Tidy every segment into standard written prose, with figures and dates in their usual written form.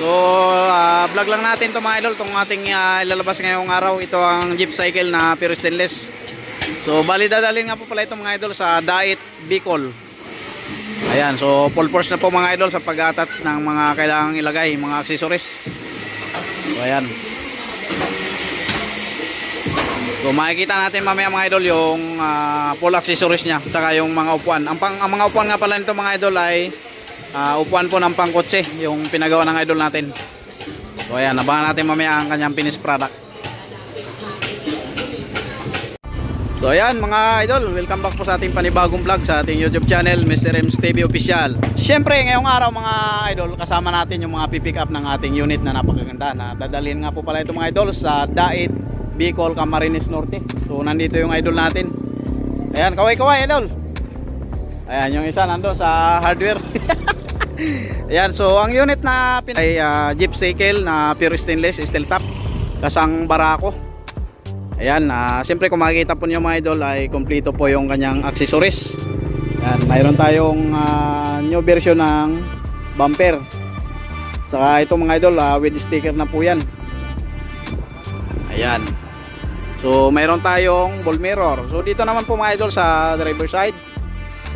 So vlog lang natin to mga idol, itong ating ilalabas ngayong araw. Ito ang Jeep Cycle na pure stainless. So bali dadalhin nga po pala ito mga idol sa Dait, Bicol. Ayan, so full force na po mga idol sa pag-attach ng mga kailangang ilagay, mga accessories. So ayan. So makikita natin mamaya mga idol yung full accessories nya, saka yung mga upuan. Ang mga upuan nga pala nito mga idol ay upuan po ng pangkotse, yung pinagawa ng idol natin. So ayan, abangan natin mamaya ang kanyang finished product. So ayan mga idol, welcome back po sa ating panibagong vlog sa ating YouTube channel, Mr. M's TV Official. Siyempre ngayong araw mga idol, kasama natin yung mga pipick up ng ating unit na napakaganda, na dadalhin nga po pala ito mga idol sa Dait, Bicol, Camarines Norte. So nandito yung idol natin. Ayan, kaway-kaway idol. Ayan, yung isa nandun sa hardware. Ayan, so ang unit na ay Jeep Cycle na pure stainless, steel top, kasang barako. Ayan, siyempre kung makikita po nyo mga idol ay kompleto po yung kanyang accessories. Ayan, mayroon tayong new version ng bumper. Saka ito mga idol, with sticker na po yan. Ayan. So mayroon tayong ball mirror. So dito naman po mga idol sa driver side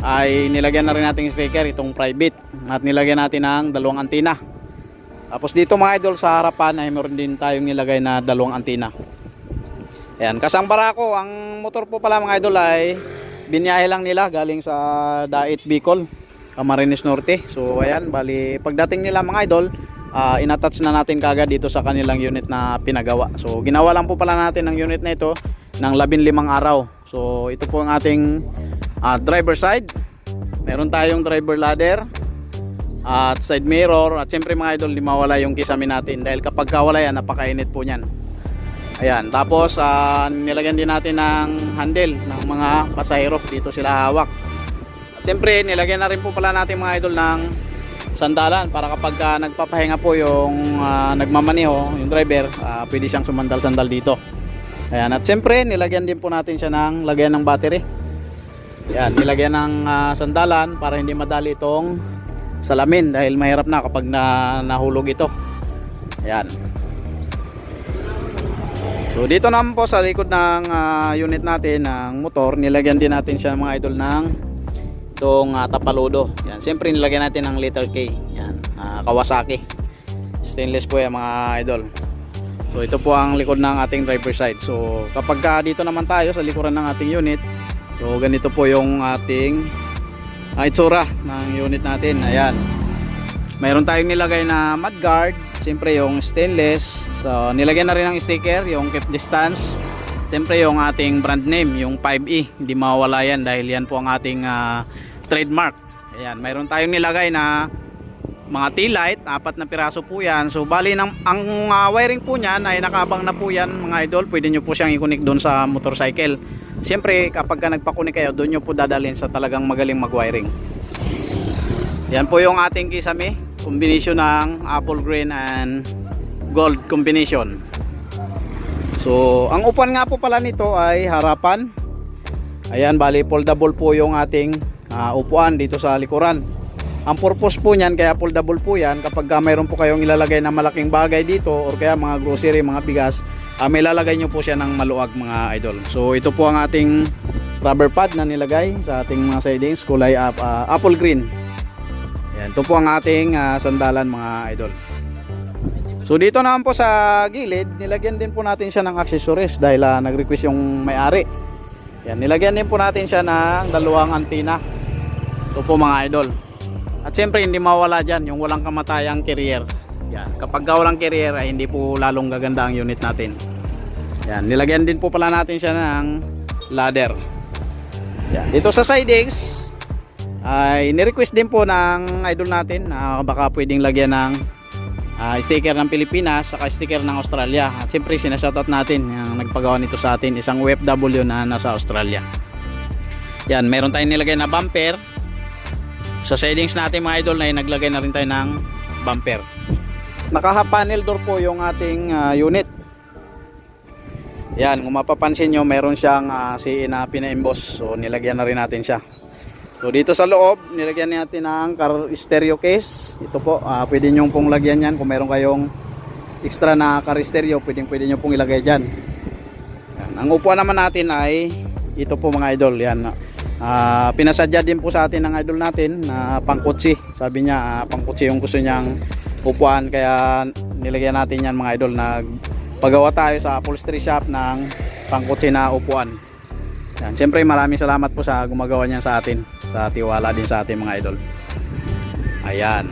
ay nilagyan na rin natin sticker, itong private, at nilagyan natin ng dalawang antina. Tapos dito mga idol sa harapan ay meron din tayong nilagay na dalawang antina. Ayan, kasang barako. Ang motor po pala mga idol ay binyahe lang nila galing sa Dait, Bicol, Camarines Norte. So ayan, bali pagdating nila mga idol, inattach na natin kagad dito sa kanilang unit na pinagawa. So ginawa lang po pala natin ang unit na ito ng 15 araw. So ito po ang ating driver side. Meron tayong driver ladder at side mirror. At syempre mga idol, di mawala yung kisame natin, dahil kapag kawala yan, napakainit po nyan. Ayan, tapos nilagyan din natin ng handle ng mga pasahero, dito sila hawak. At syempre nilagyan na rin po pala natin mga idol ng sandalan, para kapag nagpapahinga po yung nagmamaneho, yung driver, pwede siyang sumandal-sandal dito. Ayan, at syempre nilagyan din po natin siya ng lagyan ng battery. Ayan, nilagyan ng sandalan para hindi madali itong salamin, dahil mahirap na kapag nahulog ito. Ayan. So dito naman po sa likod ng unit natin ng motor, nilagyan din natin siya mga idol ng itong tapaludo. Yan, siyempre nilagyan natin ng letter K. Yan, Kawasaki stainless po yan mga idol. So ito po ang likod ng ating driver side. So kapag dito naman tayo sa likuran ng ating unit, so ganito po yung ating itsura ng unit natin. Ayan, mayroon tayong nilagay na mudguard, siyempre yung stainless. So nilagyan na rin ng sticker, yung keep distance, siyempre yung ating brand name, yung 5E, hindi mawawala yan dahil yan po ang ating trademark. Ayan, mayroon tayong nilagay na mga taillight, 4 na piraso po yan. So bali ang wiring po nyan ay nakaabang na po yan mga idol. Pwede nyo po siyang i-connect doon sa motorcycle. Siyempre kapag nagpa-connect kayo, doon nyo po dadalhin sa talagang magaling mag-wiring. Yan po yung ating kisame, combination ng apple green and gold combination. So ang upuan nga po pala nito ay harapan. Ayan, bali foldable po yung ating upuan dito sa likuran. Ang purpose po niyan, kaya foldable po yan, kapag mayroon po kayong ilalagay na malaking bagay dito, or kaya mga grocery, mga bigas, may lalagay nyo po siya ng maluwag mga idol. So ito po ang ating rubber pad na nilagay sa ating mga sidings, kulay apple green. Ayan, ito po ang ating sandalan mga idol. So dito naman po sa gilid, nilagyan din po natin siya ng accessories dahil nag-request yung may-ari. Yan, nilagyan din po natin siya ng dalawang antenna. Ito po mga idol. At siyempre hindi mawala dyan yung walang kamatayang carrier. Yan, kapag walang carrier ay hindi po lalong gaganda ang unit natin. Yan, nilagyan din po pala natin siya ng ladder. Yan, dito sa sidings ay ni-request din po ng idol natin na baka pwedeng lagyan ng sticker ng Pilipinas saka sticker ng Australia. At siyempre sinashoutout natin yung nagpagawa nito sa atin, isang OFW na nasa Australia. Yan, meron tayong nilagay na bumper. Sa settings natin mga idol ay naglagay na rin tayo ng bumper. Naka panel door po yung ating unit. Yan, kung mapapansin nyo, meron siyang CE na pina-emboss. So nilagyan na rin natin siya. So So dito sa loob, nilagyan natin ng car stereo case. Ito po, pwede nyo pong lagyan yan. Kung meron kayong extra na car stereo, pwede nyo pong ilagay dyan. Yan. Ang upuan naman natin ay ito po mga idol. Yan. Pinasadya din po sa atin ng idol natin na pangkutsi. Sabi niya pangkutsi yung gusto niyang upuan, kaya nilagyan natin yan mga idol. Nagpagawa tayo sa upholstery shop ng pangkutsi na upuan. Yan. Siyempre maraming salamat po sa gumagawa niyan sa atin, sa tiwala din sa ating mga idol. Ayan.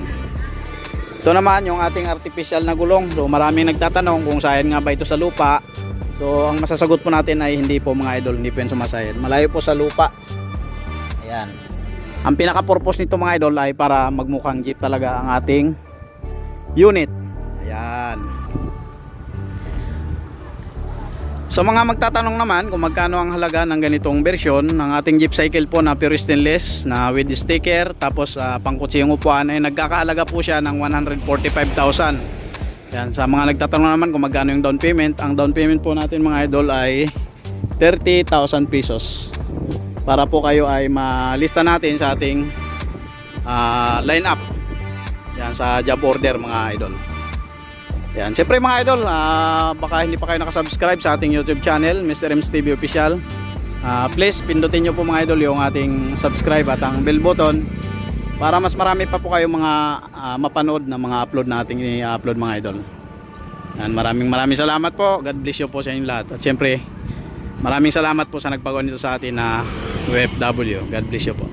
Ito naman yung ating artificial na gulong. So maraming nagtatanong kung sayad nga ba ito sa lupa. So ang masasagot po natin ay hindi po mga idol, hindi po yan sumasayad. Malayo po sa lupa. Ayan. Ang pinaka purpose nito mga idol ay para magmukhang jeep talaga ang ating unit. Ayan. Sa mga magtatanong naman kung magkano ang halaga ng ganitong version ng ating Jeep Cycle po na pure stainless na with sticker, tapos pangkutsi yung upuan, ay nagkakahalaga po siya ng 145,000. Yan, sa mga nagtatanong naman kung magkano yung down payment, ang down payment po natin mga idol ay 30,000 pesos. Para po kayo ay malista natin sa ating line up. Yan, sa job order mga idol. Yan, siyempre mga idol, baka hindi pa kayo nakasubscribe sa ating YouTube channel, Mr. Ems TV Official. Please pindutin nyo po mga idol yung ating subscribe at ang bell button para mas marami pa po kayo mga mapanood na mga upload na ating i-upload mga idol. Yan, maraming salamat po. God bless you po sa inyong lahat. At siyempre, maraming salamat po sa nagpagawa nito sa atin na OFW. God bless you po.